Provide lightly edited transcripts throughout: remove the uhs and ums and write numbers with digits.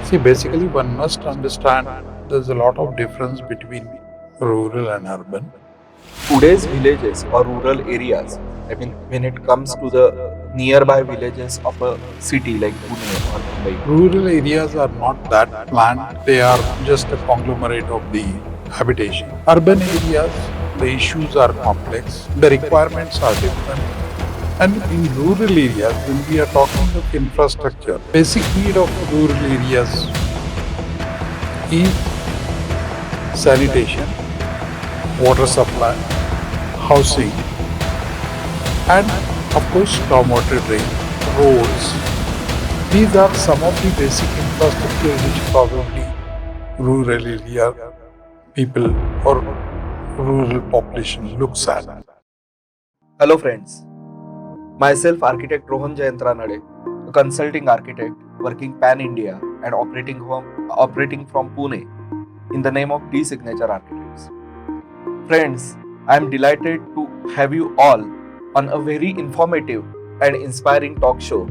See, basically, one must understand there's a lot of difference between rural and urban. Today's villages or rural areas, when it comes to the nearby villages of a city like Pune or Mumbai. Rural areas are not that planned, they are just a conglomerate of the habitation. Urban areas, the issues are complex, the requirements are different. And in rural areas, when we are talking of infrastructure, basic need of rural areas is sanitation, water supply, housing, and of course stormwater drain, roads. These are some of the basic infrastructure which probably rural area people or rural population looks at. Hello friends, myself architect Rohan Ranade, a consulting architect working pan-India and operating from Pune in the name of D Signature Architects. Friends, I am delighted to have you all on a very informative and inspiring talk show,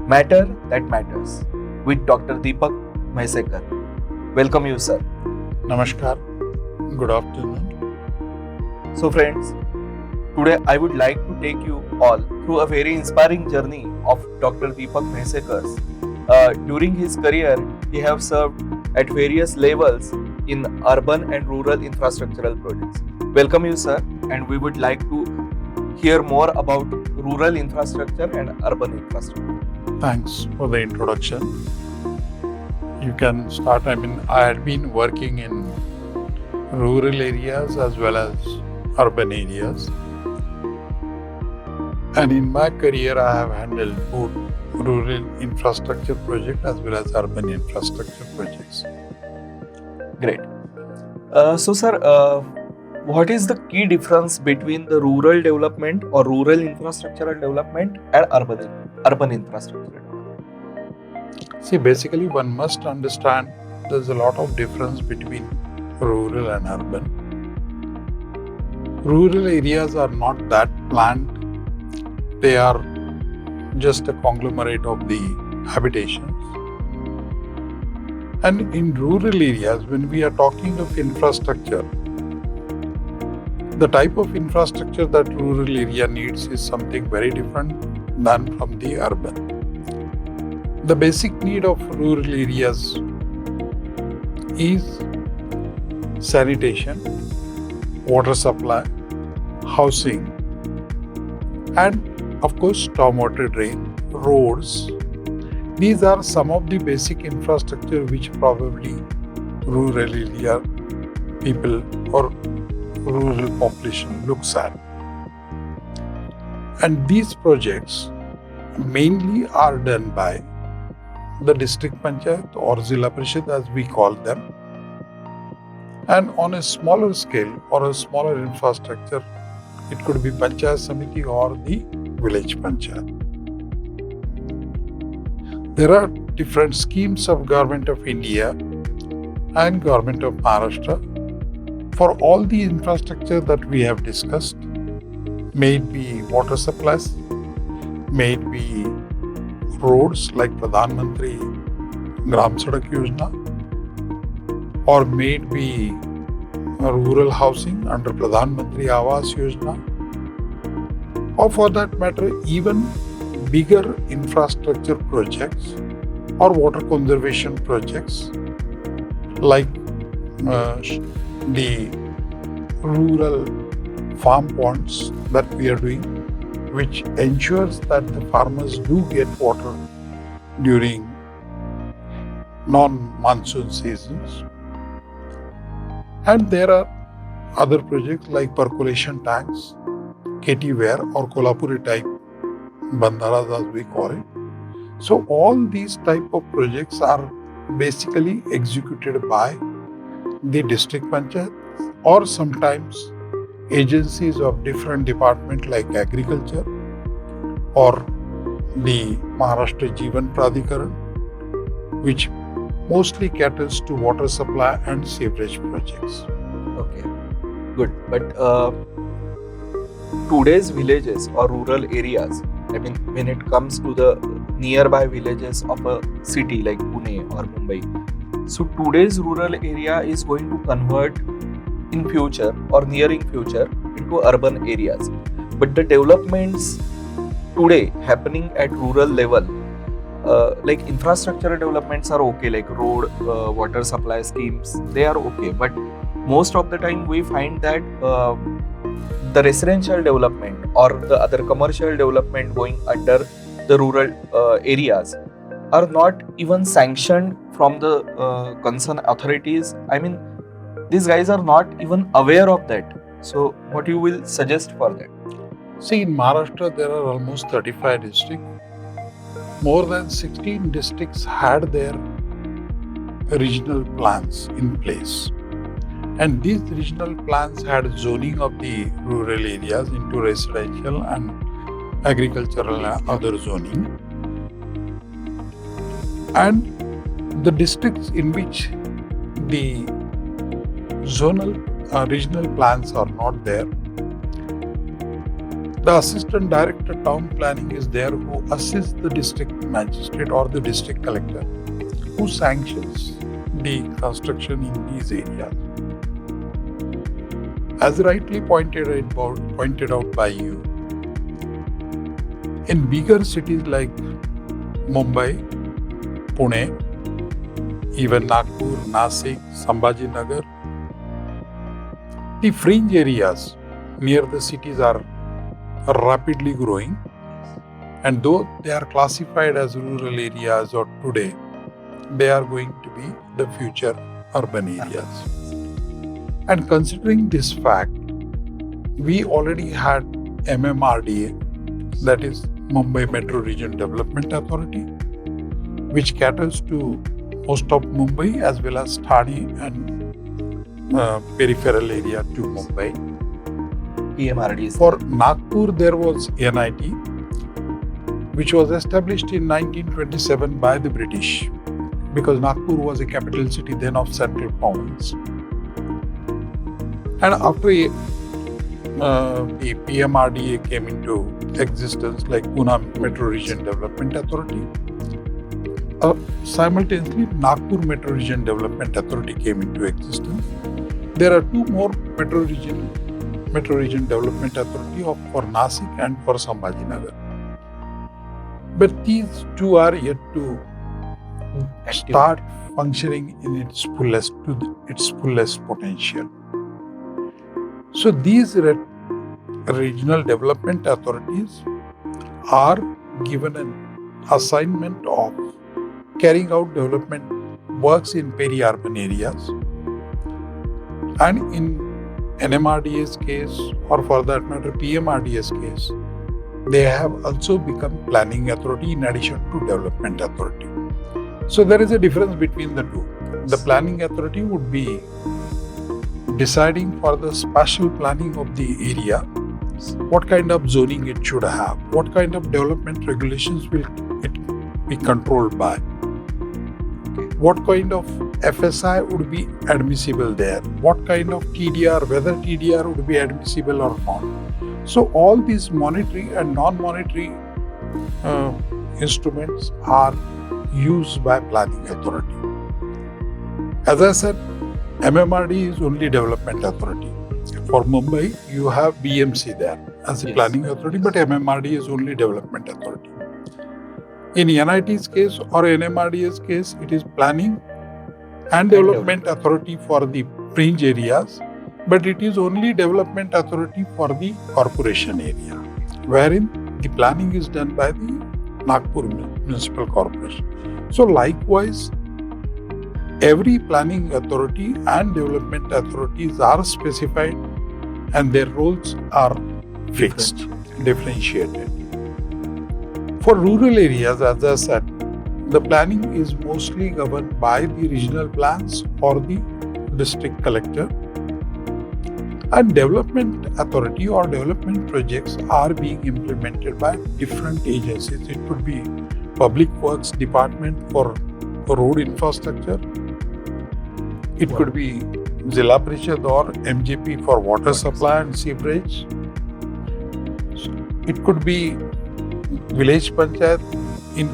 Matter That Matters, with Dr. Deepak Mhaisekar. Welcome you, sir. Namaskar, good afternoon. So friends, today I would like to take you all through a very inspiring journey of Dr. Deepak Mhaisekar's. During his career, he have served at various levels in urban and rural infrastructural projects. Welcome you, sir, and we would like to hear more about rural infrastructure and urban infrastructure. Thanks for the introduction. You can start. I had been working in rural areas as well as urban areas. And in my career, I have handled both rural infrastructure projects as well as urban infrastructure projects. Great. So, sir, what is the key difference between the rural development or rural infrastructural development and urban infrastructure development? See, basically, one must understand there's a lot of difference between rural and urban. Rural areas are not that planned, they are just a conglomerate of the habitations. And in rural areas, when we are talking of infrastructure, the type of infrastructure that rural area needs is something very different than from the urban. The basic need of rural areas is sanitation, water supply, housing, and of course stormwater drain, roads. These are some of the basic infrastructure which probably rural area people or rural population looks at. And these projects mainly are done by the district panchayat or Zilla Parishad as we call them. And on a smaller scale or a smaller infrastructure, it could be panchayat samiti or the village panchayat. There are different schemes of Government of India and Government of Maharashtra for all the infrastructure that we have discussed, may it be water supplies, may it be roads like Pradhan Mantri Gram Sadak Yojana, or may it be rural housing under Pradhan Mantri I.A.S. Yojana, or for that matter, even bigger infrastructure projects or water conservation projects like the rural farm ponds that we are doing, which ensures that the farmers do get water during non-monsoon seasons. And there are other projects like percolation tanks, KT ware or Kolhapuri type bandaras as we call it. So all these type of projects are basically executed by the district panchayat or sometimes agencies of different departments like agriculture or the Maharashtra Jeevan Pradhikaran, which mostly caters to water supply and sewerage projects. Okay, good. But today's villages or rural areas, when it comes to the nearby villages of a city like Pune or Mumbai. So today's rural area is going to convert in future or nearing future into urban areas. But the developments today happening at rural level, like infrastructural developments are okay, like road, water supply schemes, they are okay. But most of the time we find that the residential development or the other commercial development going under the rural areas are not even sanctioned from the concerned authorities. I mean, these guys are not even aware of that. So what you will suggest for that? See, in Maharashtra, there are almost 35 districts. More than 16 districts had their regional plans in place. And these regional plans had zoning of the rural areas into residential and agricultural and other zoning. And the districts in which the zonal regional plans are not there, the assistant director town planning is there who assists the district magistrate or the district collector who sanctions the construction in these areas. As rightly pointed out by you, in bigger cities like Mumbai, Pune, even Nagpur, Nasik, Sambhajinagar, the fringe areas near the cities are rapidly growing, and though they are classified as rural areas or today, they are going to be the future urban areas. And considering this fact, we already had MMRDA, that is Mumbai Metro Region Development Authority, which caters to most of Mumbai as well as Thane and peripheral area to Mumbai. PMRD. For Nagpur, there was NIT, which was established in 1927 by the British, because Nagpur was a capital city then of Central Province. And after the PMRDA came into existence, like Pune Metro Region Development Authority, simultaneously Nagpur Metro Region Development Authority came into existence. There are two more Metro Region Development Authority for Nasik and for Sambhajinagar. But these two are yet to start functioning in its fullest potential. So these regional development authorities are given an assignment of carrying out development works in peri-urban areas. And in NMRDA's case, or for that matter PMRDA's case, they have also become planning authority in addition to development authority. So there is a difference between the two. The planning authority would be deciding for the spatial planning of the area, what kind of zoning it should have, what kind of development regulations will it be controlled by, what kind of FSI would be admissible there, what kind of TDR, whether TDR would be admissible or not. So all these monetary and non-monetary instruments are used by planning authority. As I said, MMRD is only development authority. For Mumbai, you have BMC there as a planning authority, but MMRD is only development authority. In NIT's case or NMRD's case, it is planning and development authority for the fringe areas, but it is only development authority for the corporation area, wherein the planning is done by the Nagpur Municipal Corporation. So likewise, every planning authority and development authorities are specified and their roles are fixed, differentiated. For rural areas, as I said, the planning is mostly governed by the regional plans or the district collector. And development authority or development projects are being implemented by different agencies. It could be Public Works Department for road infrastructure. It could be Zilla Parishad or MJP for water supply and sewerage. It could be village panchayat in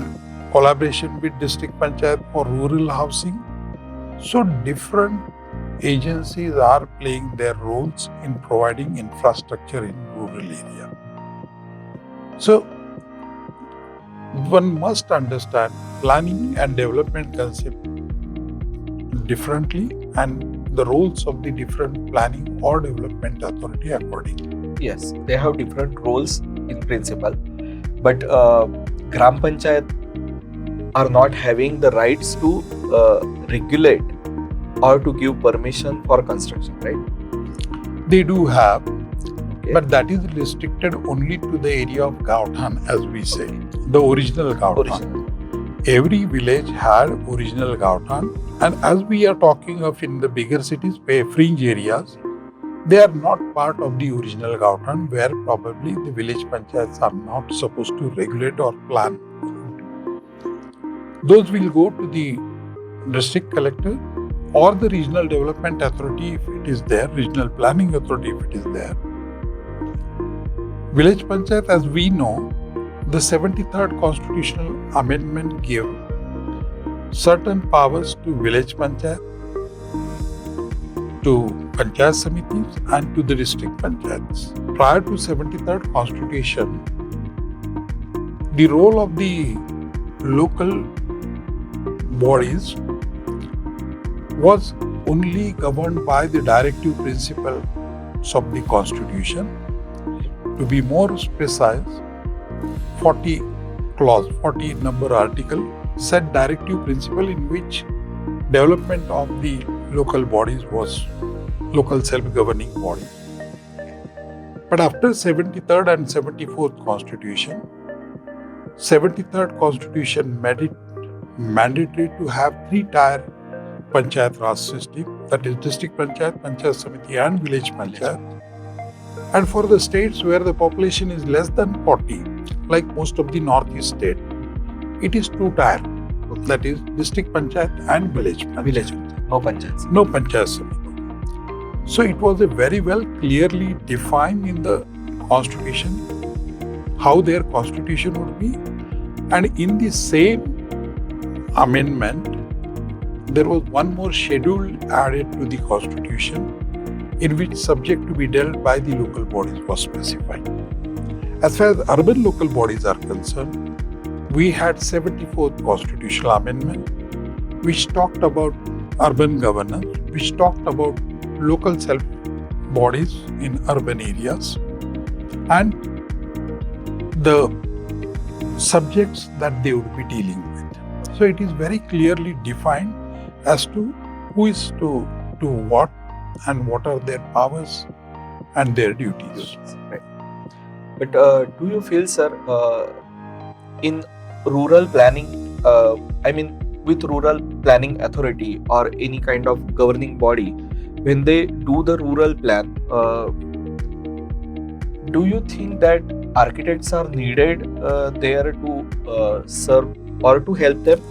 collaboration with district panchayat for rural housing. So different agencies are playing their roles in providing infrastructure in rural area. So one must understand planning and development concept differently and the roles of the different planning or development authority accordingly. Yes, they have different roles in principle, but Gram Panchayat are not having the rights to regulate or to give permission for construction, right? They do have, Okay. but that is restricted only to the area of Gauthan, as we say, the original Gauthan. Original. Every village had original Gauthan, and as we are talking of in the bigger cities, fringe areas, they are not part of the original Gauthan, where probably the village panchayats are not supposed to regulate or plan. Those will go to the district collector or the regional development authority if it is there, regional planning authority if it is there. Village panchayat, as we know, the 73rd constitutional amendment gave certain powers to village panchayat, to panchayat samitis and to the district panchayats. Prior to 73rd constitution, the role of the local bodies was only governed by the directive principles of the constitution. To be more precise, 40 clause, 40 number article set directive principle in which development of the local bodies was local self-governing bodies. But after 73rd and 74th constitution, 73rd constitution made it mandatory to have three-tier panchayat raj system, that is district panchayat, panchayat samiti and village panchayat. And for the states where the population is less than 40, like most of the northeast state, it is two-tier, that is district panchayat and village panchayat. Village panchayat, no panchayats. No panchayat samiti. So it was a very well clearly defined in the constitution how their constitution would be, and in the same amendment there was one more schedule added to the constitution in which subject to be dealt by the local bodies was specified. As far as urban local bodies are concerned, we had 74th constitutional amendment which talked about urban governance, which talked about local self bodies in urban areas and the subjects that they would be dealing with. So it is very clearly defined as to who is to do what and what are their powers and their duties. Right. But do you feel, sir, in rural planning, with rural planning authority or any kind of governing body, when they do the rural plan, do you think that architects are needed there to serve or to help them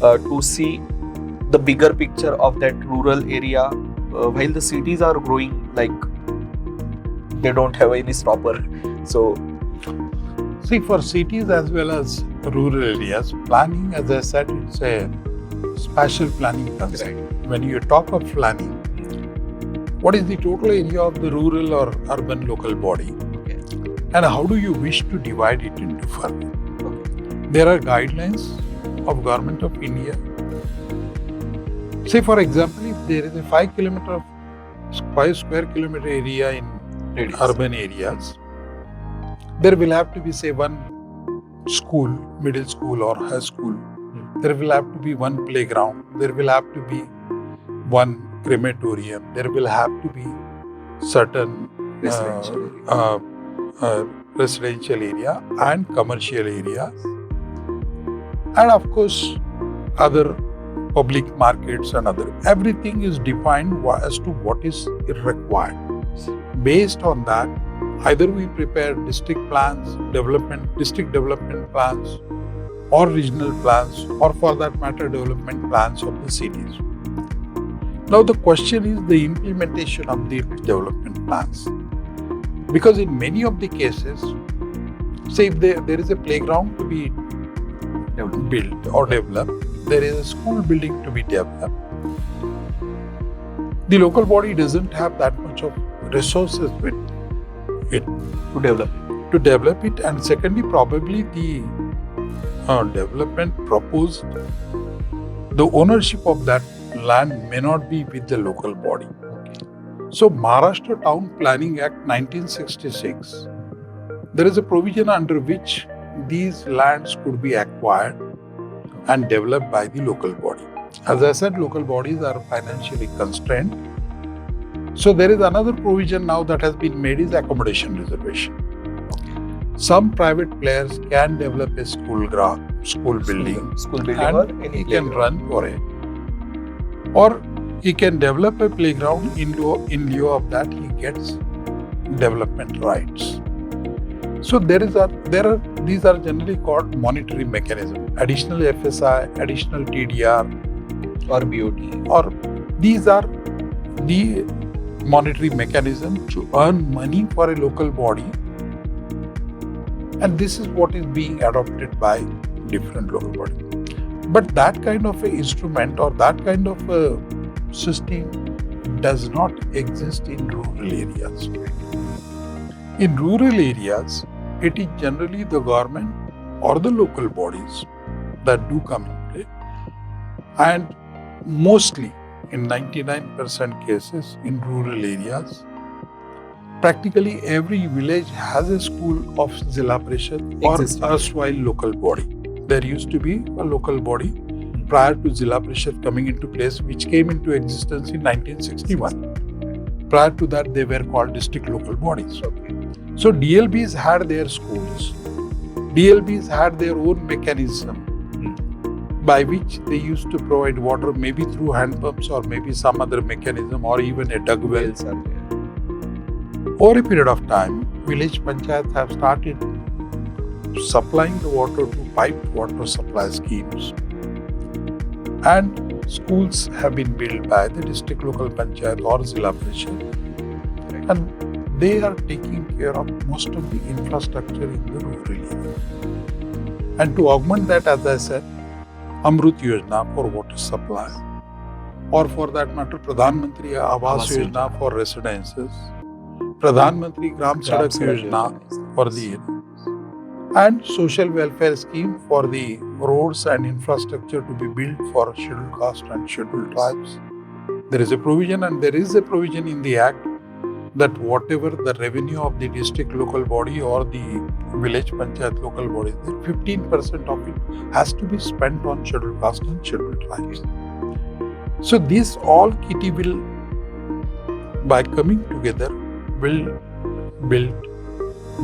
to see the bigger picture of that rural area while the cities are growing like they don't have any stopper? So see, for cities as well as rural areas, planning, as I said, it's a spatial planning concept. Right. When you talk of planning, what is the total area of the rural or urban local body? Okay. And how do you wish to divide it into further? Okay. There are guidelines of Government of India. Say, for example, if there is a 5 square kilometer area in urban areas, there will have to be, say, one school, middle school or high school. There will have to be one playground. There will have to be one crematorium. There will have to be certain residential area and commercial areas. And of course, other public markets and other. Everything is defined as to what is required. Based on that, either we prepare district plans, district development plans, or regional plans, or for that matter, development plans of the cities. Now the question is the implementation of the development plans. Because in many of the cases, say if there is a playground to be built or developed. There is a school building to be developed. The local body doesn't have that much of resources with it to develop it, and secondly, probably the development proposed, the ownership of that land may not be with the local body. So Maharashtra Town Planning Act 1966, there is a provision under which these lands could be acquired and developed by the local body. As I said, local bodies are financially constrained. So there is another provision now that has been made is accommodation reservation. Some private players can develop a school building and he can run for it. Or he can develop a playground in lieu of that he gets development rights. So these are generally called monetary mechanism. Additional FSI, additional TDR or BOT. Or these are the monetary mechanism to earn money for a local body. And this is what is being adopted by different local bodies. But that kind of an instrument or that kind of a system does not exist in rural areas. In rural areas, it is generally the government or the local bodies that do come in play. And mostly, in 99% cases in rural areas, practically every village has a school of Zilla Parishad or erstwhile local body. There used to be a local body prior to Zilla Parishad coming into place, which came into existence in 1961. Prior to that, they were called district local bodies. So DLBs had their schools. DLBs had their own mechanism by which they used to provide water, maybe through hand pumps or maybe some other mechanism or even a dug well. Over a period of time, village panchayats have started supplying the water to piped water supply schemes. And schools have been built by the district local panchayat or Zilla Parishad. And they are taking care of most of the infrastructure in the rural area. And to augment that, as I said, Amrut Yojana for water supply, or for that matter, Pradhan Mantri Awas Yojana for residences, Pradhan Mantri Gram Sadak Yojana for the and social welfare scheme for the roads and infrastructure to be built for scheduled caste and scheduled tribes. There is a provision, and there is a provision in the Act that whatever the revenue of the district local body or the village panchayat local body, 15% of it has to be spent on scheduled caste and scheduled tribes. So this all kitty will, by coming together, will build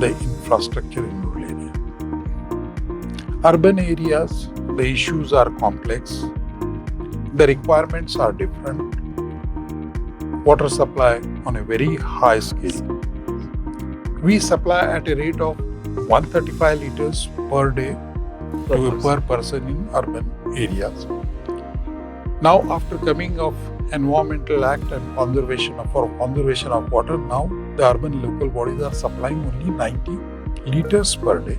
the infrastructure in rural area. Urban areas, the issues are complex. The requirements are different. Water supply on a very high scale. We supply at a rate of 135 liters per day per person in urban areas. Now, after coming of Environmental Act and conservation of water, now the urban local bodies are supplying only 90 liters per day.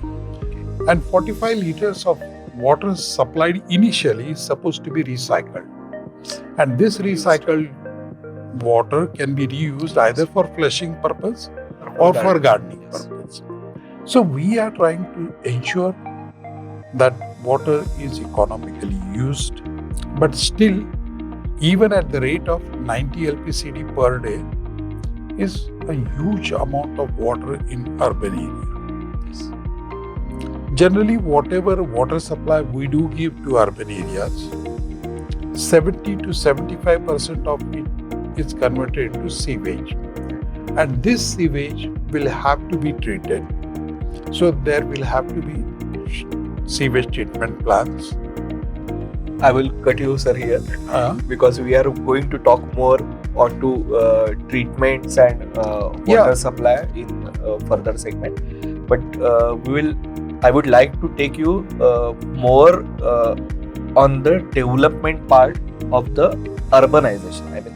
And 45 liters of water supplied initially is supposed to be recycled. And this recycled water can be reused either for flushing purpose or for gardening purpose. So we are trying to ensure that water is economically used, but still, even at the rate of 90 LPCD per day is a huge amount of water in urban areas. Generally, whatever water supply we do give to urban areas, 70 to 75% of it is converted into sewage. And this sewage will have to be treated. So there will have to be sewage treatment plants. I will cut you, sir, here because we are going to talk more onto treatments and water supply in further segment. But I would like to take you more on the development part of the urbanization. I mean,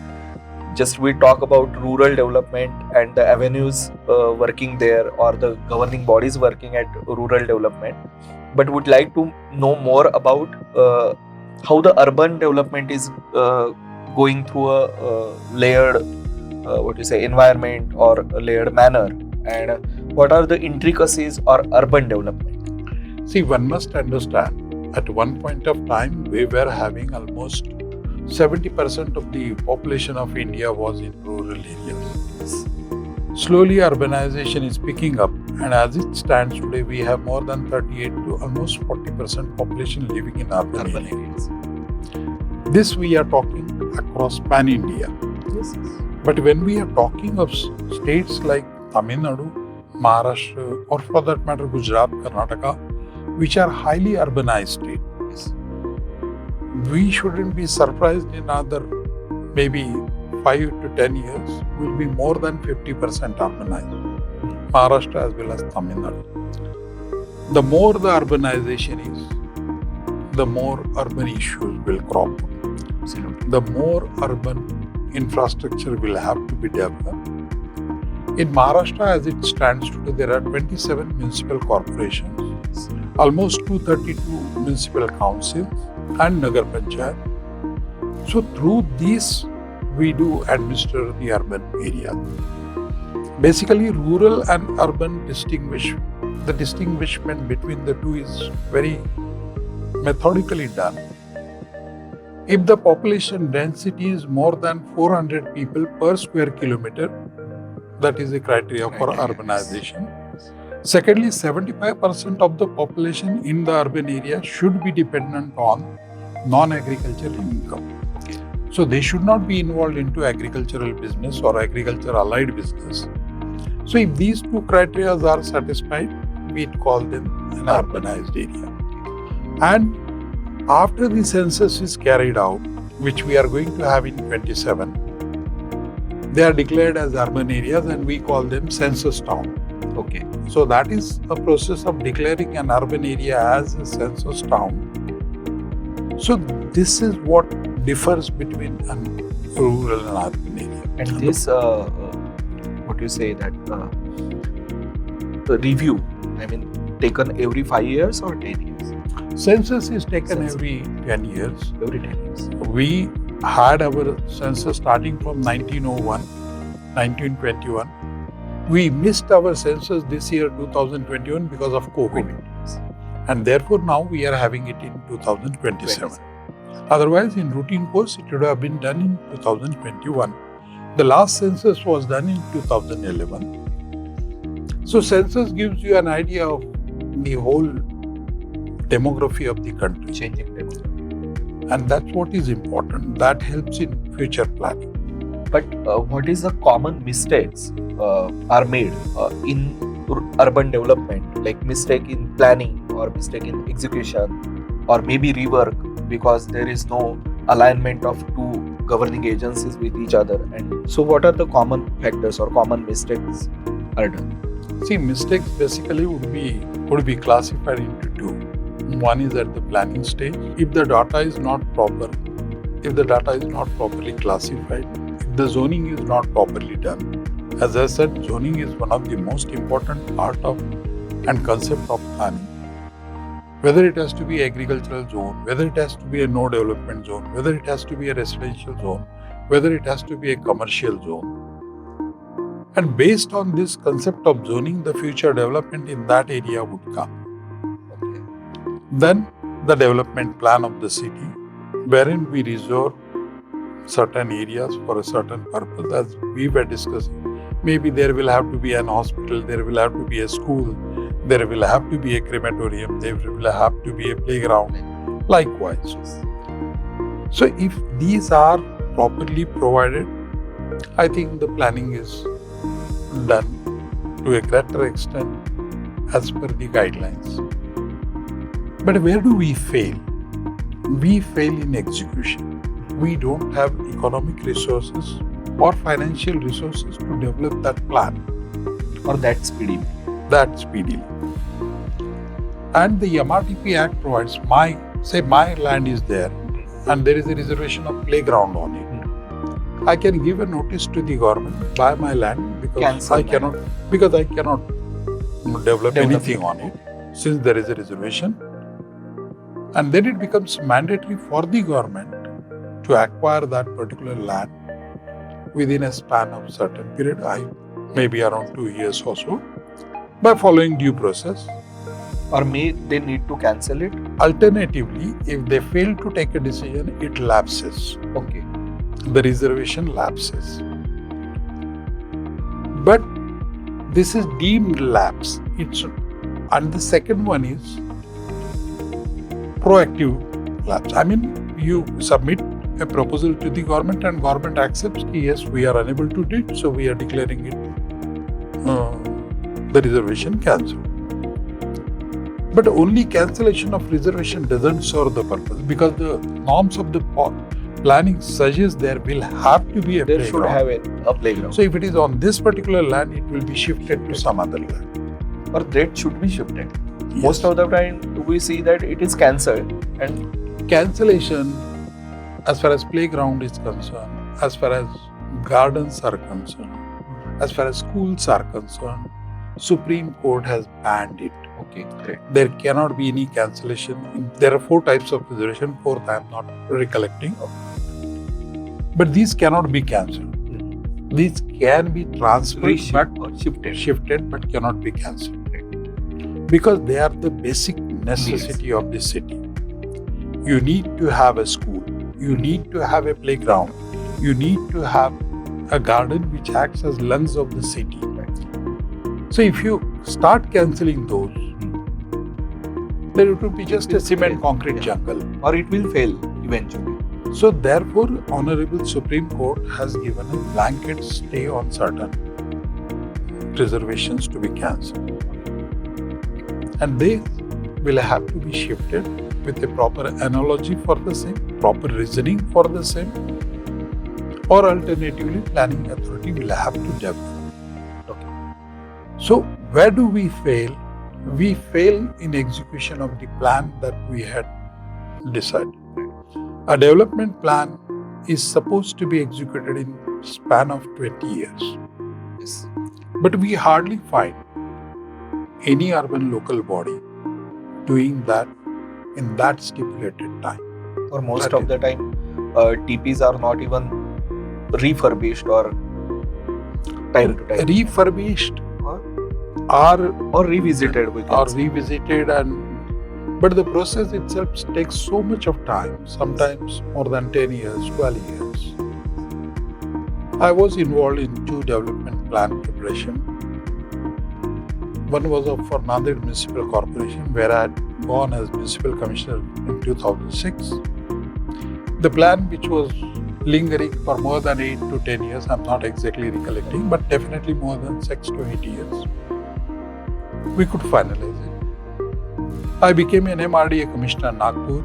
just we talk about rural development and the avenues working there or the governing bodies working at rural development. but would like to know more about how the urban development is going through a layered environment or a layered manner, and what are the intricacies or urban development. See, one must understand, at one point of time, we were having almost 70% of the population of India was in rural areas. Slowly, urbanization is picking up, and as it stands today, we have more than 38 to almost 40% population living in urban areas. This we are talking across pan-India. Yes. But when we are talking of states like Tamil Nadu, Maharashtra, or for that matter Gujarat, Karnataka, which are highly urbanized states, we shouldn't be surprised in another maybe 5 to 10 years will be more than 50% urbanized. Maharashtra as well as Tamil Nadu. The more the urbanization is, the more urban issues will crop up. The more urban infrastructure will have to be developed. In Maharashtra, as it stands today, there are 27 municipal corporations, almost 232 municipal councils and Nagar Panchayat. So through these, we do administer the urban area. Basically, rural and urban the distinguishment between the two is very methodically done. If the population density is more than 400 people per square kilometer, that is a criteria for urbanization. Secondly, 75% of the population in the urban area should be dependent on non-agricultural income. So they should not be involved into agricultural business or agriculture allied business. So if these two criteria are satisfied, we call them an urbanized area. And after the census is carried out, which we are going to have in 27, they are declared as urban areas and we call them census town. Okay. So that is a process of declaring an urban area as a census town. So this is what differs between a rural and urban area. And this, review, taken every 5 years or 10 years? Census is taken every 10 years. Every 10 years. We had our census starting from 1901, 1921. We missed our census this year, 2021, because of COVID. And therefore, now we are having it in 2027. Otherwise, in routine course, it would have been done in 2021. The last census was done in 2011. So, census gives you an idea of the whole demography of the country. Changing demography. And that's what is important. That helps in future planning. But what is the common mistakes are made in urban development, like mistake in planning or mistake in execution or maybe rework because there is no alignment of two governing agencies with each other? And so what are the common factors or common mistakes are done? See, mistakes basically would be classified into two. One is at the planning stage. If the data is not proper, if the data is not properly classified, if the zoning is not properly done. As I said, zoning is one of the most important part of and concept of planning. Whether it has to be agricultural zone, whether it has to be a no development zone, whether it has to be a residential zone, whether it has to be a commercial zone. And based on this concept of zoning, the future development in that area would come. Then the development plan of the city, wherein we reserve certain areas for a certain purpose, as we were discussing. Maybe there will have to be an hospital, there will have to be a school, there will have to be a crematorium, there will have to be a playground, likewise. So if these are properly provided, I think the planning is done to a greater extent as per the guidelines. But where do we fail? We fail in execution. We don't have economic resources or financial resources to develop that plan. Or that speedily. And the MRTP Act provides, my land is there and there is a reservation of playground on it. I can give a notice to the government, buy my land because I cannot develop anything on it. since there is a reservation. And then it becomes mandatory for the government to acquire that particular land within a span of certain period, maybe around 2 years or so, by following due process. Or may they need to cancel it? Alternatively, if they fail to take a decision, it lapses. Okay. The reservation lapses. But this is deemed lapse. And the second one is proactive lapse. I mean, you submit a proposal to the government and government accepts, yes, we are unable to do it, so we are declaring it the reservation cancelled. But only cancellation of reservation doesn't serve the purpose, because the norms of the planning suggest there will have to be a There playground. should have a playground. So if it is on this particular land, it will be shifted to some other land. Or that should be shifted. Yes. Most of the time we see that it is cancelled, and Cancellation, as far as playground is concerned, as far as gardens are concerned, as far as schools are concerned, Supreme Court has banned it. okay, great. There cannot be any cancellation. There are 4 types of reservation, 4th I am not recollecting. But these cannot be cancelled. These can be transferred, but or shifted. shifted, but cannot be cancelled. Because they are the basic necessity of the city. You need to have a school. You need to have a playground. You need to have a garden which acts as lungs of the city. So if you start cancelling those, then it will be just a cement concrete jungle. Or it will fail eventually. So therefore, Honorable Supreme Court has given a blanket stay on certain reservations to be cancelled. And they will have to be shifted with a proper analogy for the same, proper reasoning for the same, or alternatively, planning authority will have to develop. So where do we fail? We fail in execution of the plan that we had decided. A development plan is supposed to be executed in span of 20 years. Yes. But we hardly find any urban local body doing that in that stipulated time. Or most of the time, TPs are not even refurbished or time to time. Refurbished or revisited. We can say. Revisited, but the process itself takes so much of time, sometimes more than 10 years, 12 years. I was involved in 2 development plan preparation. One was for Nanded Municipal Corporation, where I had gone as Municipal Commissioner in 2006. The plan, which was lingering for more than 8 to 10 years, I'm not exactly recollecting, but definitely more than 6 to 8 years, we could finalize it. I became an MRDA Commissioner in Nagpur.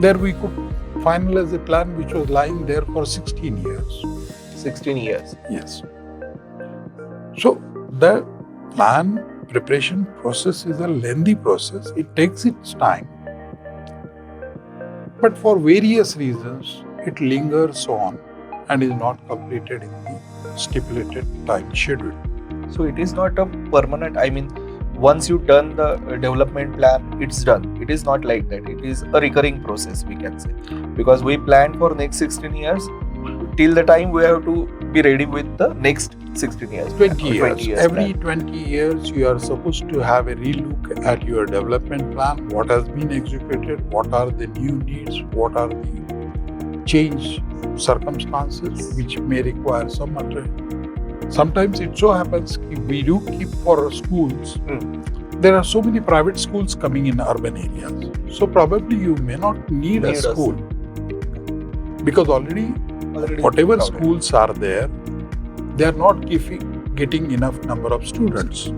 There we could finalize a plan which was lying there for 16 years. 16 years. Yes. So the plan preparation process is a lengthy process. It takes its time. But for various reasons, it lingers on and is not completed in the stipulated time schedule. So it is not a permanent, once you done the development plan, it's done. It is not like that. It is a recurring process, we can say. Because we plan for next 16 years, till the time we have to be ready with the next 16 years. 20 years. Every plan. 20 years, you are supposed to have a relook at your development plan, what has been executed, what are the new needs, what are the change circumstances which may require some material. Sometimes it so happens we do keep for schools. There are so many private schools coming in urban areas. So probably you may not need a school. Because already whatever schools are there, they are not getting enough number of students.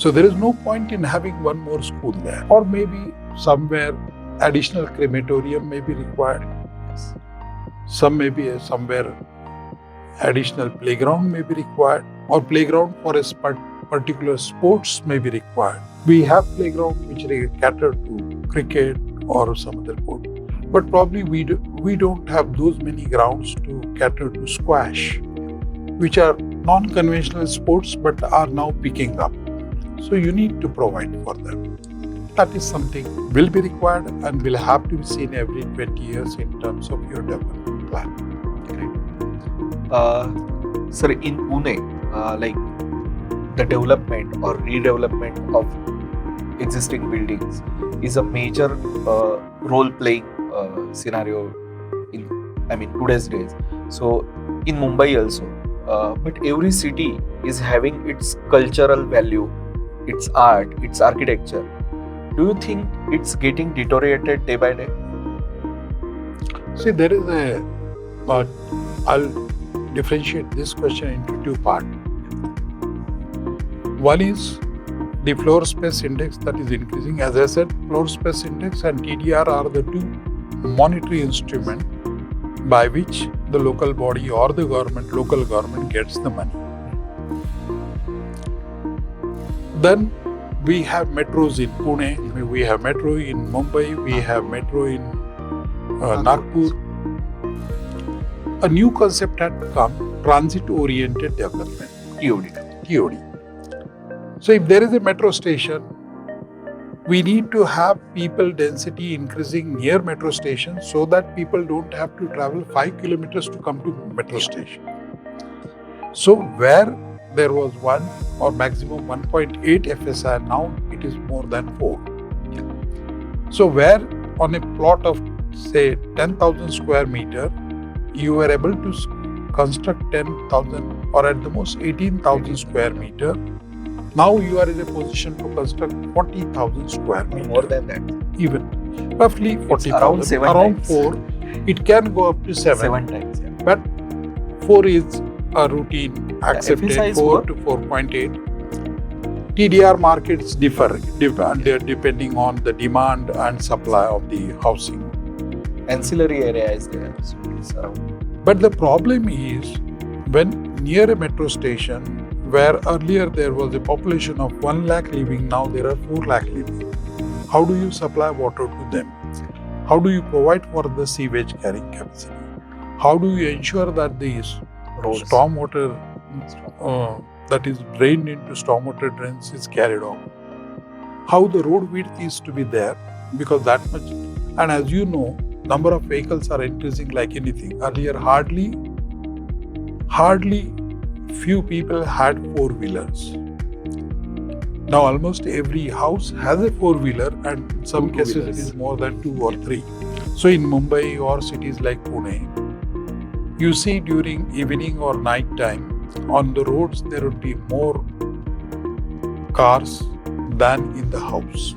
So there is no point in having one more school there. Or maybe somewhere additional crematorium may be required. Somewhere additional playground may be required, or playground for a particular sports may be required. We have playground which cater to cricket or some other sport, but probably we don't have those many grounds to cater to squash, which are non-conventional sports but are now picking up. So you need to provide for them. That is something will be required and will have to be seen every 20 years in terms of your development plan. Sir, in Pune, like the development or redevelopment of existing buildings is a major role playing scenario in today's days. So in Mumbai also, but every city is having its cultural value, its art, its architecture. Do you think it's getting deteriorated day by day? See, there is but I'll differentiate this question into two parts. One is the floor space index that is increasing. As I said, floor space index and TDR are the two monetary instruments by which the local body or the local government gets the money. Then we have metros in Pune, we have metro in Mumbai, we have metro in Nagpur. A new concept had come, transit-oriented development, TOD. So if there is a metro station, we need to have people density increasing near metro station so that people don't have to travel 5 kilometers to come to metro station. So where there was 1 or maximum 1.8 FSI, now it is more than 4. So where on a plot of say 10,000 square meter, you were able to construct 10,000 or at the most 18,000 square meter. Now you are in a position to construct 40,000 square meter. More than that. Even roughly 40,000. Around 4. It can go up to 7. 7 times. Yeah. But 4 is a routine accepted, 4 to 4.8. TDR markets differ depending on the demand and supply of the housing. Ancillary area is there. So it's around. But the problem is when near a metro station, where earlier there was a population of 1 lakh living, now there are 4 lakh living. How do you supply water to them? How do you provide for the sewage carrying capacity? How do you ensure that the stormwater that is drained into stormwater drains is carried on? How the road width is to be there, because that much, and as you know, number of vehicles are increasing like anything. Earlier, hardly few people had 4-wheelers. Now almost every house has a 4-wheeler, and in some cases it is more than 2 or 3. So in Mumbai or cities like Pune, you see during evening or night time on the roads there would be more cars than in the house.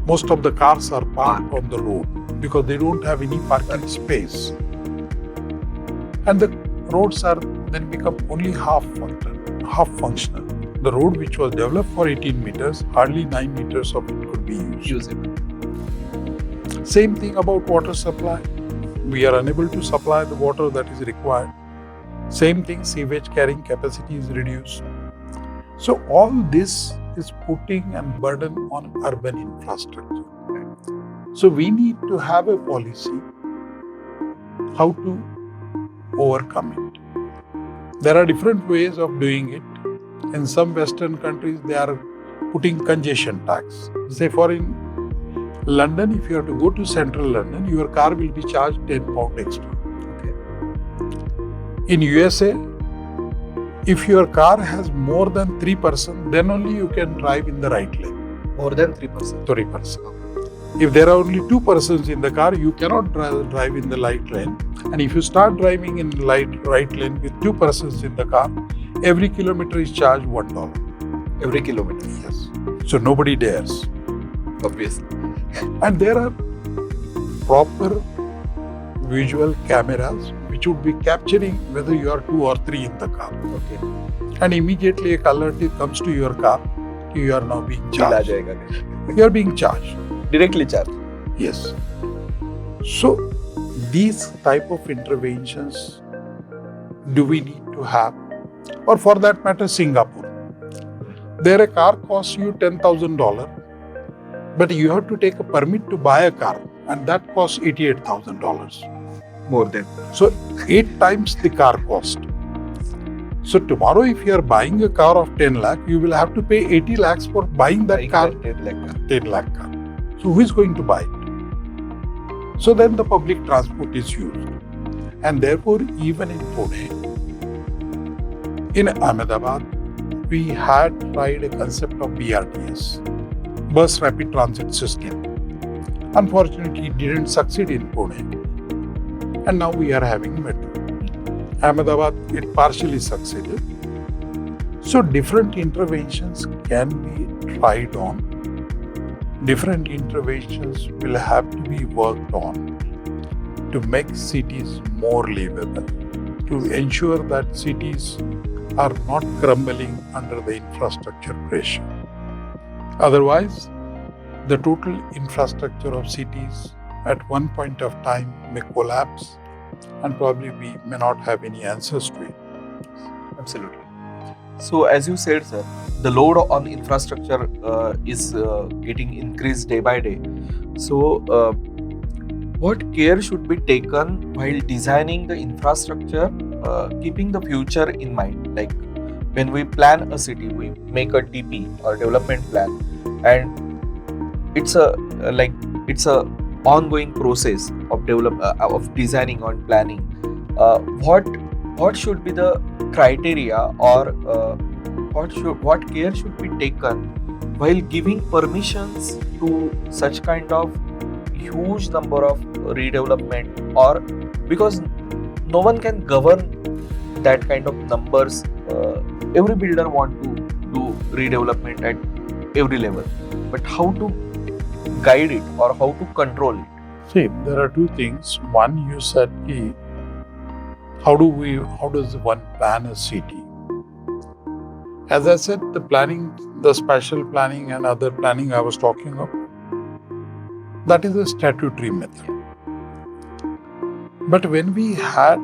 Most of the cars are parked on the road because they don't have any parking space, and the roads are then become only half functional. The road which was developed for 18 meters, hardly 9 meters of it could be usable. Same thing about water supply. We are unable to supply the water that is required. Same thing, sewage carrying capacity is reduced. So all this is putting a burden on urban infrastructure. So we need to have a policy how to overcome it. There are different ways of doing it. In some Western countries, they are putting congestion tax. Say for in London, if you have to go to central London, your car will be charged £10 extra. Okay. In USA, if your car has more than 3 persons, then only you can drive in the right lane. More than 3%? 3%. If there are only 2 persons in the car, you cannot drive in the right lane. And if you start driving in right lane with 2 persons in the car, every kilometer is charged $1. Every kilometer? Yes. So nobody dares. Obviously. And there are proper visual cameras which would be capturing whether you are 2 or 3 in the car. Okay. And immediately a alert comes to your car, you are now being charged. You are being charged. Directly charged? Yes. So these type of interventions do we need to have? Or for that matter, Singapore. There a car costs you $10,000, but you have to take a permit to buy a car, and that costs $88,000. More than. So 8 times the car cost. So tomorrow, if you are buying a car of 10 lakh, you will have to pay 80 lakhs for buying that car. 10 lakh car. So who is going to buy it? So then the public transport is used. And therefore, even in Pune, in Ahmedabad, we had tried a concept of BRTS, Bus Rapid Transit System. Unfortunately, it didn't succeed in Pune. And now we are having metro. Ahmedabad, it partially succeeded. So different interventions can be tried on. Different interventions will have to be worked on to make cities more livable, to ensure that cities are not crumbling under the infrastructure pressure. Otherwise, the total infrastructure of cities at one point of time may collapse, and probably we may not have any answers to it. Absolutely. So, as you said, sir, the load on infrastructure is getting increased day by day. So, what care should be taken while designing the infrastructure, keeping the future in mind? Like when we plan a city, we make a DP or development plan, and it's a ongoing process of designing or planning. What should be the criteria, or what care should be taken while giving permissions to such kind of huge number of redevelopment, or because no one can govern that kind of numbers. Every builder want to do redevelopment at every level, but how to guide it or how to control it? See, there are two things. One, you said, how does one plan a city? As I said, the planning, the spatial planning and other planning I was talking of, that is a statutory method. But when we had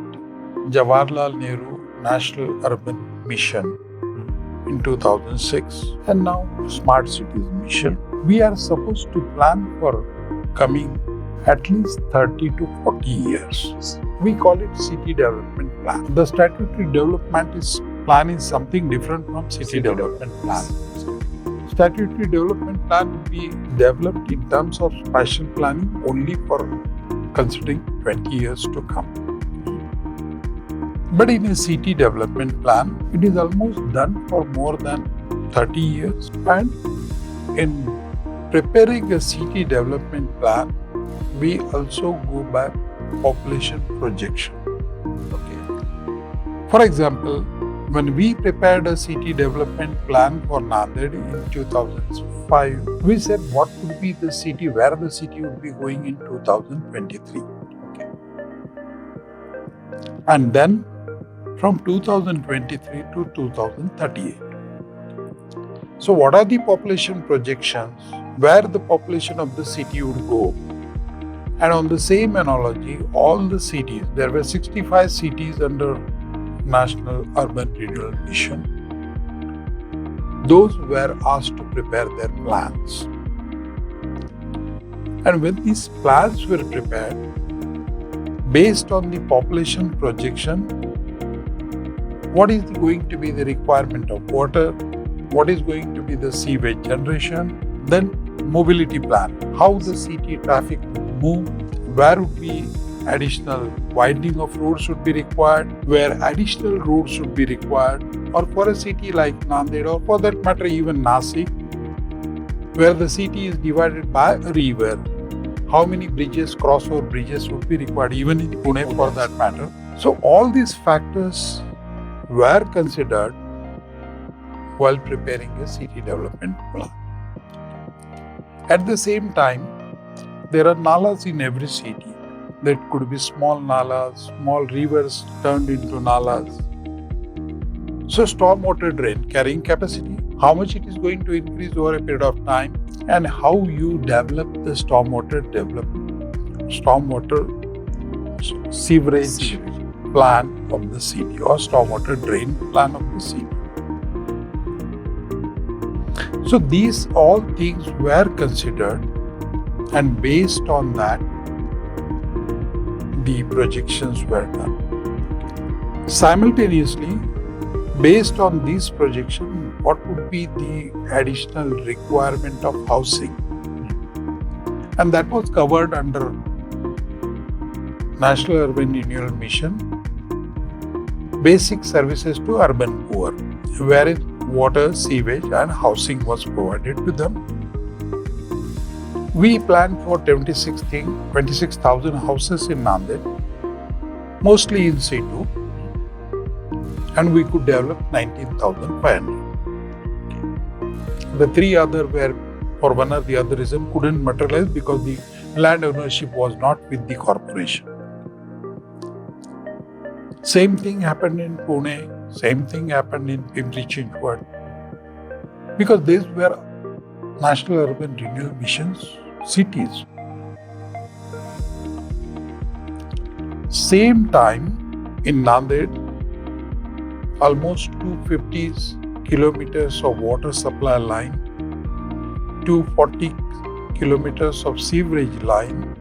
Jawaharlal Nehru National Urban Mission in 2006 and now Smart Cities Mission, we are supposed to plan for coming at least 30 to 40 years. We call it City Development Plan. The statutory development plan is something different from City Development Plan. Statutory development plan will be developed in terms of spatial planning only for considering 20 years to come. But in a city development plan, it is almost done for more than 30 years. And in preparing a city development plan, we also go by population projection. Okay. For example, when we prepared a city development plan for Nanded in 2005, we said what would be the city, where the city would be going in 2023. Okay. And then from 2023 to 2038. So what are the population projections, where the population of the city would go? And on the same analogy, all the cities, there were 65 cities under National Urban Renewal Mission. Those were asked to prepare their plans. And when these plans were prepared, based on the population projection, what is going to be the requirement of water, what is going to be the sewage generation, then mobility plan, how the city traffic would move, where would be additional widening of roads should be required, where additional roads should be required, or for a city like Nanded, or for that matter even Nasik, where the city is divided by a river, how many bridges, crossover bridges would be required, even in Pune for that matter. So all these factors were considered while preparing a city development plan. At the same time, there are nalas in every city. That could be small nalas, small rivers turned into nalas. So stormwater drain carrying capacity, how much it is going to increase over a period of time, and how you develop the stormwater sewerage plan of the city or stormwater drain plan of the city. So these all things were considered, and based on that, the projections were done. Simultaneously, Based on this projection, what would be the additional requirement of housing? And that was covered under National Urban Renewal Mission, basic services to urban poor, wherein water, sewage and housing was provided to them. We planned for 26,000 houses in Nanded, mostly in C2, and we could develop 19,500. The three other were, for one or the other reason, couldn't materialize because the land ownership was not with the corporation. Same thing happened in Pune, same thing happened in Pimpri-Chinchwad, because these were National Urban Renewal Mission's cities. Same time in Nanded, almost 250 kilometers of water supply line, 240 kilometers of sewerage line,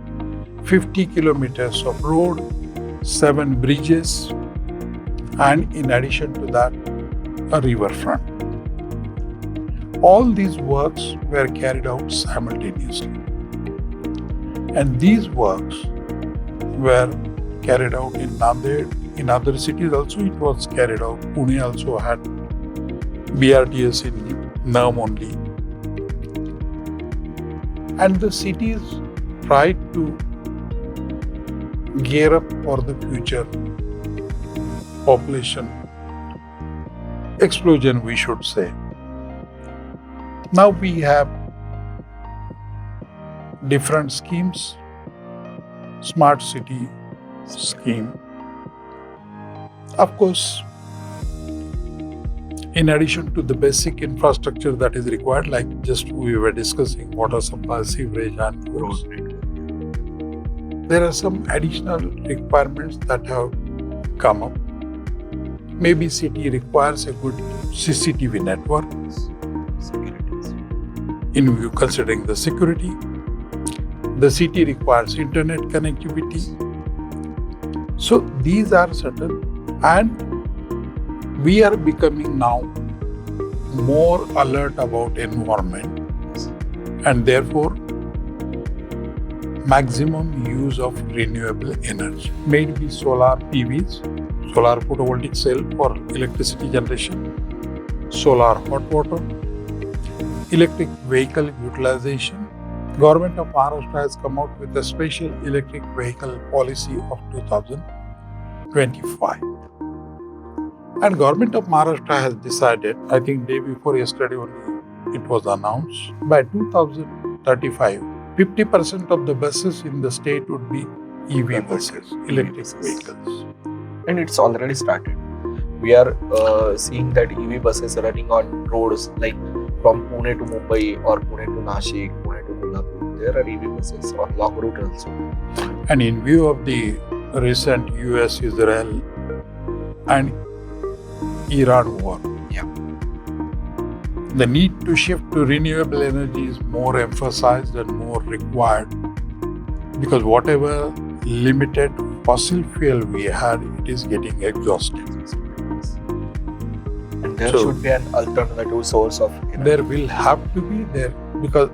50 kilometers of road, 7 bridges, and in addition to that, a riverfront. All these works were carried out simultaneously. And these works were carried out in Nanded. In other cities also it was carried out. Pune also had BRTS in NERM only. And the cities tried to gear up for the future population explosion, we should say. Now we have different schemes, smart city scheme. Of course, in addition to the basic infrastructure that is required, like just we were discussing, water supply, sewerage and roads, there are some additional requirements that have come up. Maybe city requires a good CCTV network, in view considering the security. The city requires internet connectivity. So these are certain, and we are becoming now more alert about environment, and therefore maximum use of renewable energy. May it be solar PVs, solar photovoltaic cell for electricity generation, solar hot water, electric vehicle utilization. Government of Maharashtra has come out with a special electric vehicle policy of 2025. And Government of Maharashtra has decided, I think day before yesterday only it was announced, by 2035, 50% of the buses in the state would be EV buses, electric vehicles. And it's already started. We are seeing that EV buses are running on roads like from Pune to Mumbai or Pune to Nashik, Pune to Kolhapur. There are EV buses on long route also. And in view of the recent U.S., Israel and Iran war, the need to shift to renewable energy is more emphasized and more required, because whatever limited fossil fuel we had, it is getting exhausted. And there should be an alternative source of energy. There will have to be there, because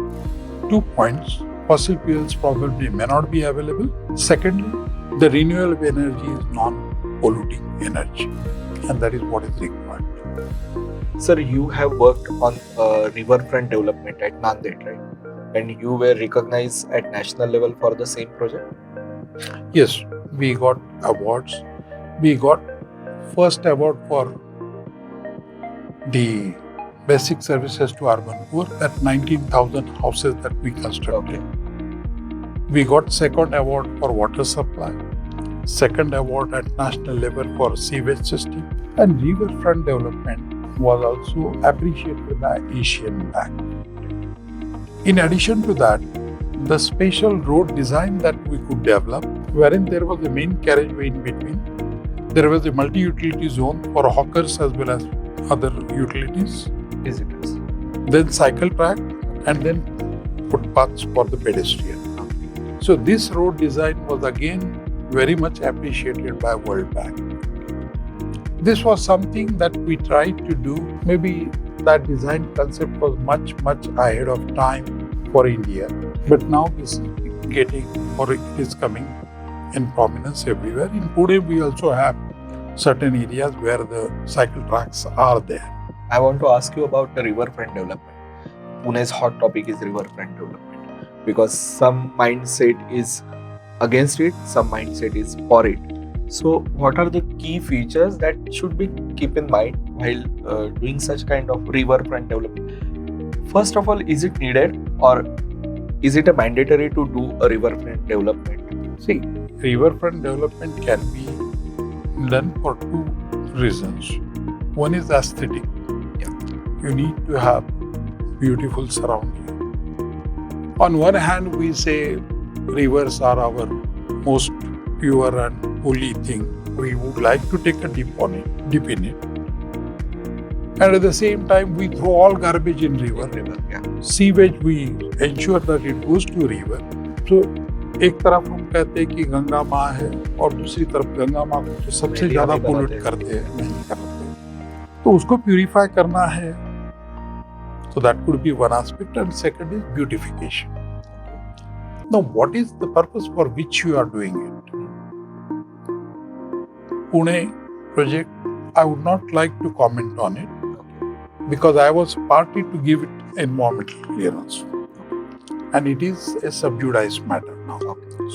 2 points, fossil fuels probably may not be available. Secondly, the renewable energy is non-polluting energy, and that is what is required. Sir, you have worked on riverfront development at Nanded, right? And you were recognized at national level for the same project? Yes, we got awards. We got first award for the basic services to urban poor, that 19,000 houses that we constructed. Okay. We got second award for water supply, second award at national level for sewage system, and riverfront development was also appreciated by Asian Bank. In addition to that, the special road design that we could develop, wherein there was a main carriageway in between, there was a multi-utility zone for hawkers as well as other utilities, Visitors. then cycle track, and then footpaths for the pedestrian. So this road design was again very much appreciated by World Bank. This was something that we tried to do. Maybe that design concept was much ahead of time for India. But now this is getting, or it is coming in prominence everywhere. In Pune, we also have certain areas where the cycle tracks are there. I want to ask you about the riverfront development. Pune's hot topic is riverfront development because some mindset is against it, some mindset is for it. So, what are the key features that should be keep in mind while doing such kind of riverfront development? First of all, is it needed or is it a mandatory to do a riverfront development? See, riverfront development can be done for two reasons. One is aesthetic. You need to have beautiful surrounding. On one hand, we say rivers are our most pure and holy thing. We would like to take a dip in it. And at the same time, we throw all garbage in river. Sewage, we ensure that it goes to river. So, एक तरफ हम कहते हैं कि गंगा माँ है और दूसरी तरफ गंगा माँ को तो सबसे ज्यादा पोल्यूट करते हैं, नहीं करते, तो उसको प्यूरिफाई करना है. So that could be one aspect, and second is beautification. Now, what is the purpose for which you are doing it? Pune project, I would not like to comment on it because I was party to give it environmental clearance. And it is a subjudice matter now.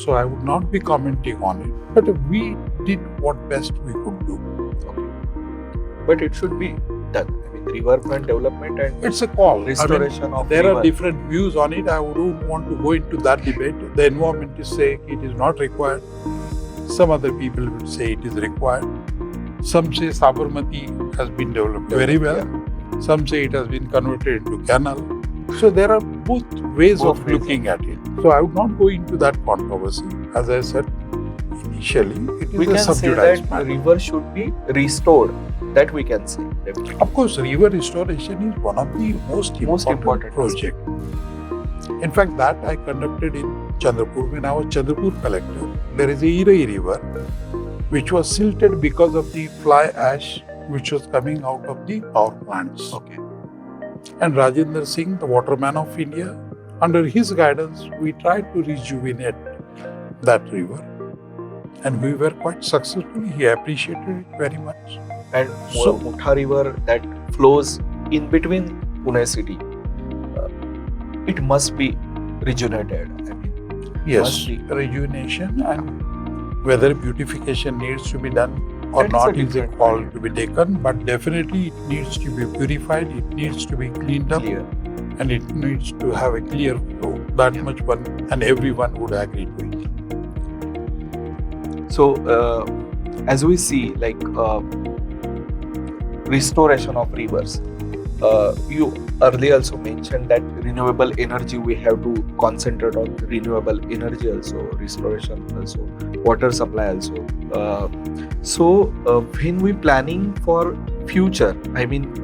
So I would not be commenting on it. But we did what best we could do. But it should be done. I mean, riverfront development and it's a call. Restoration of there river. Are different views on it. I wouldn't want to go into that debate. The environment is saying it is not required. Some other people would say it is required. Some say Sabarmati has been developed very well. Yeah. Some say it has been converted into canal. So there are both ways of looking at it. So I would not go into that controversy. As I said initially, it is we can say that matter. River should be restored. That we can say. Definitely. Of course, river restoration is one of the most important projects. In fact, that I conducted in Chandrapur when I was Chandrapur collector. There is a Irai river which was silted because of the fly ash which was coming out of the power plants. Okay. And Rajendra Singh, the waterman of India, under his guidance, we tried to rejuvenate that river. And we were quite successful. He appreciated it very much. And Mutha river that flows in between Pune city, it must be rejuvenated. I mean, yes, rejuvenation and whether beautification needs to be done or not is a call to be taken, but definitely it needs to be purified, it needs to be cleaned up, and it needs to have a clear flow. That much one and everyone would agree to it. So, as we see, like restoration of rivers, you earlier also mentioned that renewable energy, we have to concentrate on renewable energy also, restoration also, water supply also. So when we planning for future, I mean,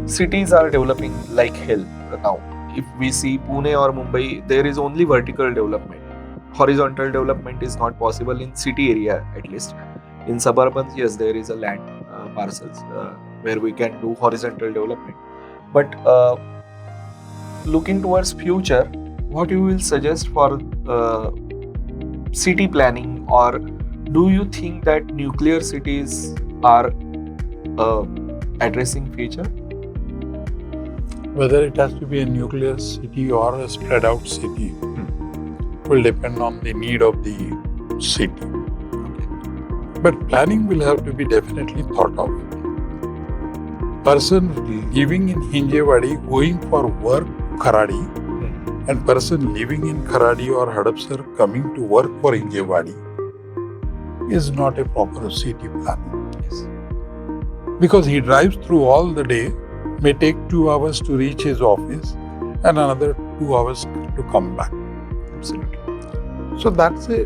cities are developing like hell now. If we see Pune or Mumbai, there is only vertical development. Horizontal development is not possible in city area, at least. In suburbans, yes, there is a land parcels where we can do horizontal development. But looking towards future, what you will suggest for city planning, or do you think that nuclear cities are addressing future? Whether it has to be a nuclear city or a spread out city will depend on the need of the city. But planning will have to be definitely thought of. Person living in Hinjewadi going for work Kharadi, and person living in Kharadi or Hadapsar coming to work for Hinjewadi is not a proper city planning. Yes. Because he drives through all the day, may take 2 hours to reach his office and another 2 hours to come back. Absolutely. So that's a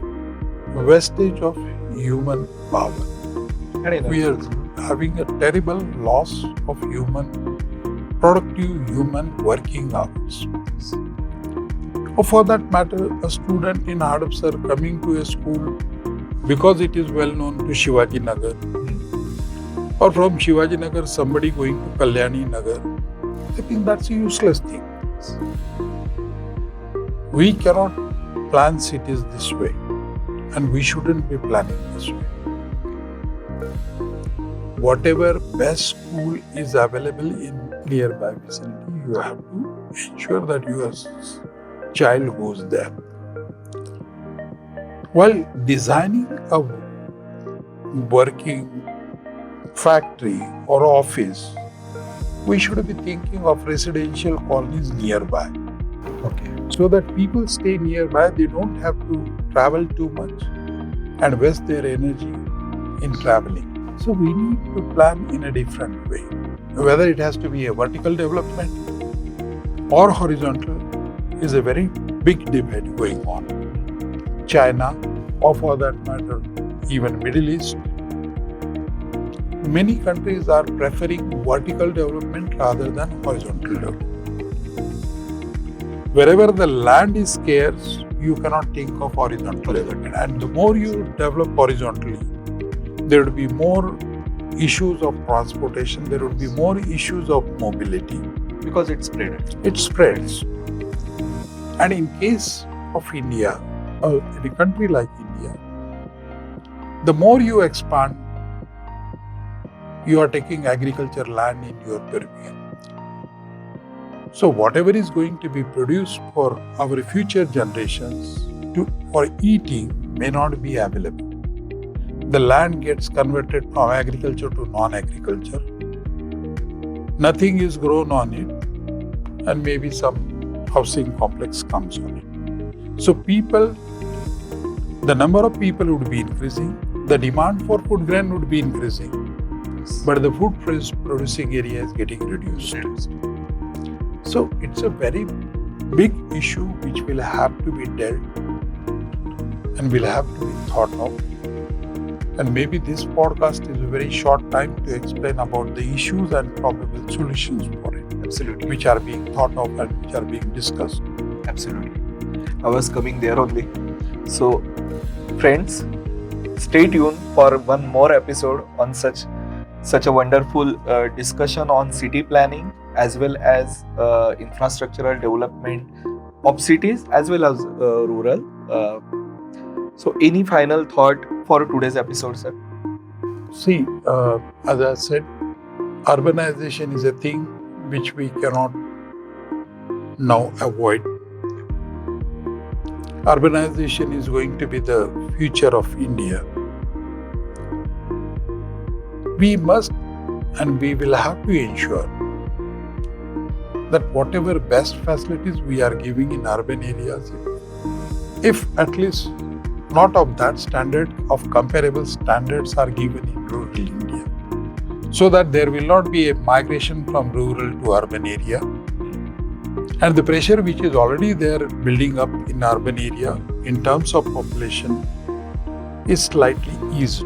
wastage of human power. We are having a terrible loss of productive human working hours. Or for that matter, a student in Hadapsar coming to a school because it is well known to Shivaji Nagar, Or from Shivaji Nagar, somebody going to Kalyani Nagar. I think that's a useless thing. We cannot plan cities this way, and we shouldn't be planning this way. Whatever best school is available in nearby vicinity, you have to ensure that your child goes there. While designing a working factory or office, we should be thinking of residential colonies nearby. Okay. So that people stay nearby, they don't have to travel too much and waste their energy in traveling. So we need to plan in a different way. Whether it has to be a vertical development or horizontal is a very big debate going on. China, or for that matter, even Middle East, many countries are preferring vertical development rather than horizontal development. Wherever the land is scarce, you cannot think of horizontal development. And the more you develop horizontally, there would be more issues of transportation, there would be more issues of mobility. Because it spread. It spreads. And in case of India, in a country like India, the more you expand, you are taking agriculture land in your purview. So whatever is going to be produced for our future generations for eating may not be available. The land gets converted from agriculture to non-agriculture. Nothing is grown on it, and maybe some housing complex comes on it. So the number of people would be increasing, the demand for food grain would be increasing, but the food producing area is getting reduced. So it's a very big issue which will have to be dealt and will have to be thought of. And maybe this podcast is a very short time to explain about the issues and probable solutions for it. Absolutely. Which are being thought of and which are being discussed. Absolutely. I was coming there only. So, friends, stay tuned for one more episode on such a wonderful discussion on city planning as well as infrastructural development of cities as well as rural. So, any final thought for today's episode, sir? See, as I said, urbanization is a thing which we cannot now avoid. Urbanization is going to be the future of India. We must and we will have to ensure that whatever best facilities we are giving in urban areas, if at least not of that standard, of comparable standards are given in rural India, so that there will not be a migration from rural to urban area. And the pressure which is already there building up in urban area in terms of population is slightly eased.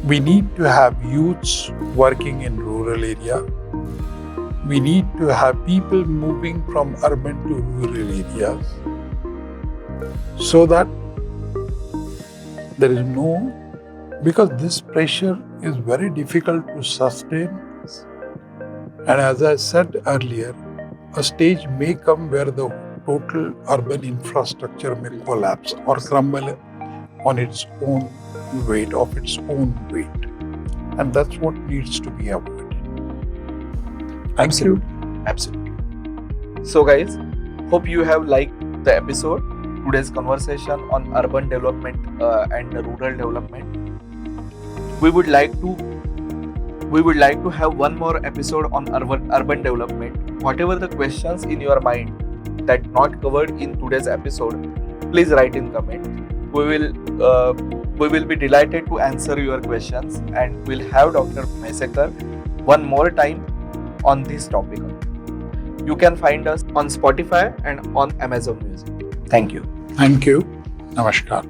We need to have youths working in rural area. We need to have people moving from urban to rural areas so that there is because this pressure is very difficult to sustain. And as I said earlier, a stage may come where the total urban infrastructure may collapse or crumble on its own weight, And that's what needs to be avoided. Thank you. Absolutely. So guys, hope you have liked the episode. Today's conversation on urban development and rural development. We would like to have one more episode on urban development. Whatever the questions in your mind that not covered in today's episode, please write in comment. We will be delighted to answer your questions, and we'll have Dr. Mhaisekar one more time on this topic. You can find us on Spotify and on Amazon Music. Thank you. Thank you. Namaskar.